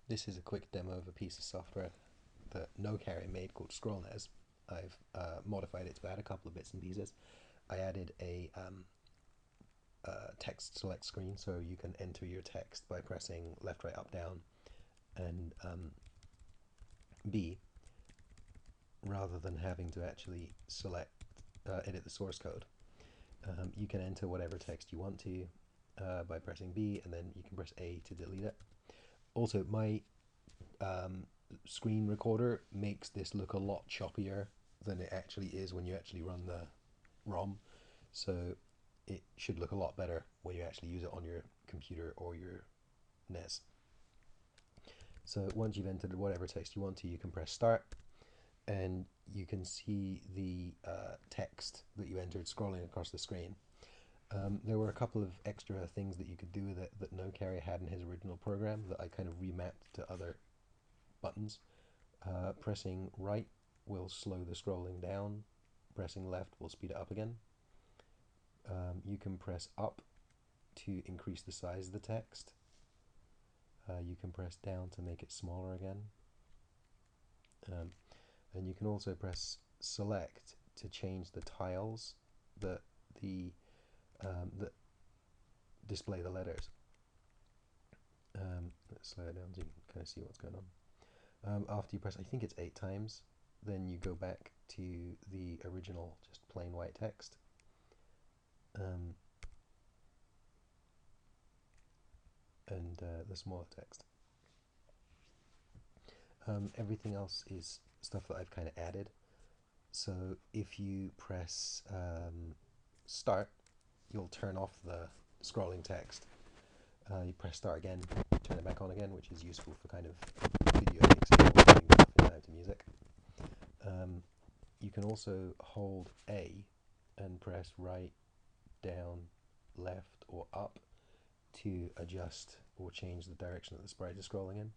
This is a quick demo of a piece of software that NoCarry made called Scrollnes. I've modified it to add a couple of bits and pieces. I added a text select screen, so you can enter your text by pressing left, right, up, down, and B, rather than having to actually edit the source code. You can enter whatever text you want to by pressing B, and then you can press A to delete it. Also, my screen recorder makes this look a lot choppier than it actually is when you actually run the ROM. So it should look a lot better when you actually use it on your computer or your NES. So once you've entered whatever text you want to, you can press start, and you can see the text that you entered scrolling across the screen. There were a couple of extra things that you could do with it that NoCarry had in his original program that I kind of remapped to other buttons. Pressing right will slow the scrolling down. Pressing left will speed it up again. You can press up to increase the size of the text. You can press down to make it smaller again. And you can also press select to change the tiles that that display the letters. Let's slow it down so you can kind of see what's going on. After you press, I think it's 8 times, then you go back to the original just plain white text. And the smaller text. Everything else is stuff that I've kind of added. So if you press start, you'll turn off the scrolling text. You press start again, turn it back on again, which is useful for kind of video mixing or putting stuff in time to music. You can also hold A and press right, down, left, or up to adjust or change the direction that the sprite is scrolling in.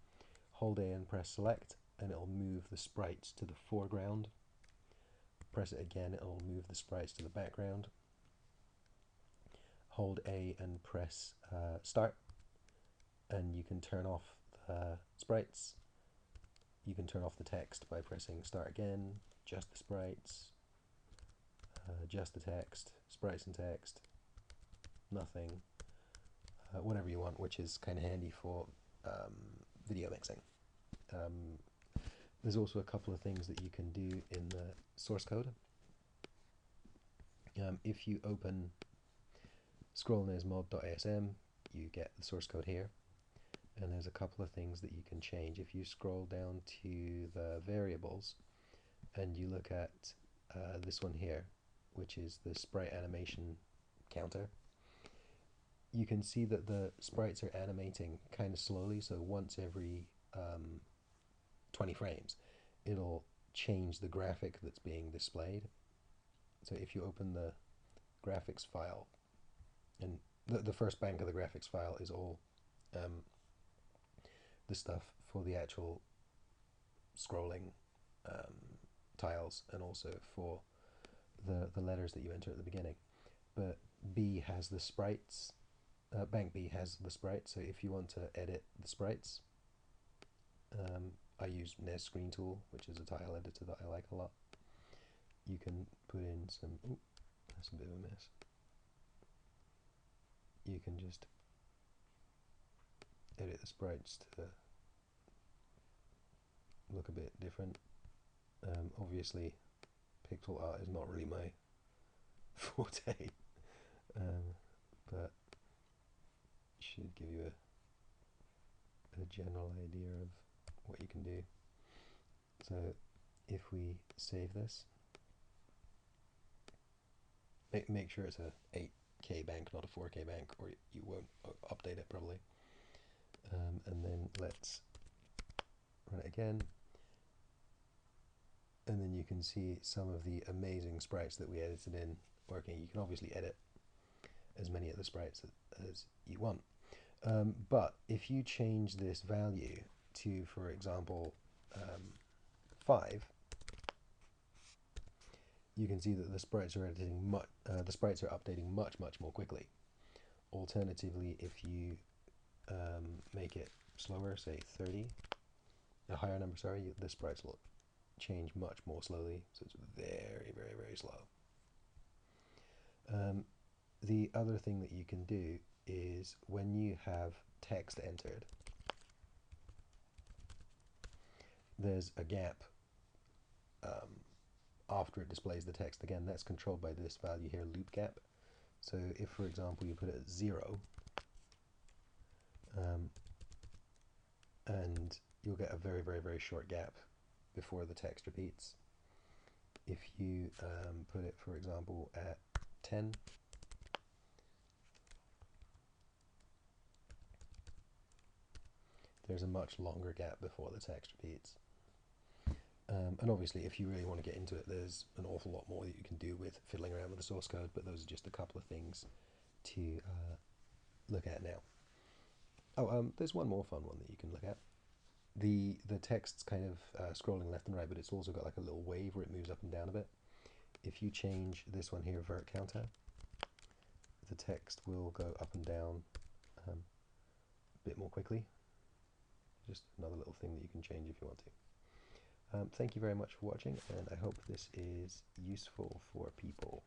Hold A and press select, and it'll move the sprites to the foreground. Press it again, it'll move the sprites to the background. Hold A and press start, and you can turn off the sprites. You can turn off the text by pressing start again, just the sprites, just the text, sprites and text, nothing, whatever you want, which is kind of handy for video mixing. There's also a couple of things that you can do in the source code. If you open scrollnesmod.asm, you get the source code here, and there's a couple of things that you can change. If you scroll down to the variables and you look at this one here, which is the sprite animation counter, you can see that the sprites are animating kind of slowly, so once every 20 frames it'll change the graphic that's being displayed. So if you open the graphics file, and the first bank of the graphics file is all the stuff for the actual scrolling tiles, and also for the letters that you enter at the beginning. But B has the sprites. Bank B has the sprites, so if you want to edit the sprites, I use NES Screen Tool, which is a tile editor that I like a lot. You can put in some, that's a bit of a mess. You can just edit the sprites to look a bit different. Obviously, pixel art is not really my forte, but should give you a general idea of what you can do. So if we save this, make sure it's a 8K bank, not a 4K bank, or you won't update it probably. And then let's run it again, and then you can see some of the amazing sprites that we edited in working. You can obviously edit as many of the sprites as you want, but if you change this value to, for example, 5, you can see that the sprites are updating much more quickly. Alternatively, if you make make it slower, say 30, a higher number, sorry, the sprites will change much more slowly, so it's very, very, very slow. The other thing that you can do is when you have text entered, there's a gap after it displays the text. Again, that's controlled by this value here, loop gap. So if, for example, you put it at 0, and you'll get a very, very, very short gap before the text repeats. If you put it, for example, at 10, there's a much longer gap before the text repeats. And obviously, if you really want to get into it, there's an awful lot more that you can do with fiddling around with the source code, but those are just a couple of things to look at now. Oh, there's one more fun one that you can look at. The text's kind of scrolling left and right, but it's also got like a little wave where it moves up and down a bit. If you change this one here, vert counter, the text will go up and down a bit more quickly. Just another little thing that you can change if you want to. Thank you very much for watching, and I hope this is useful for people.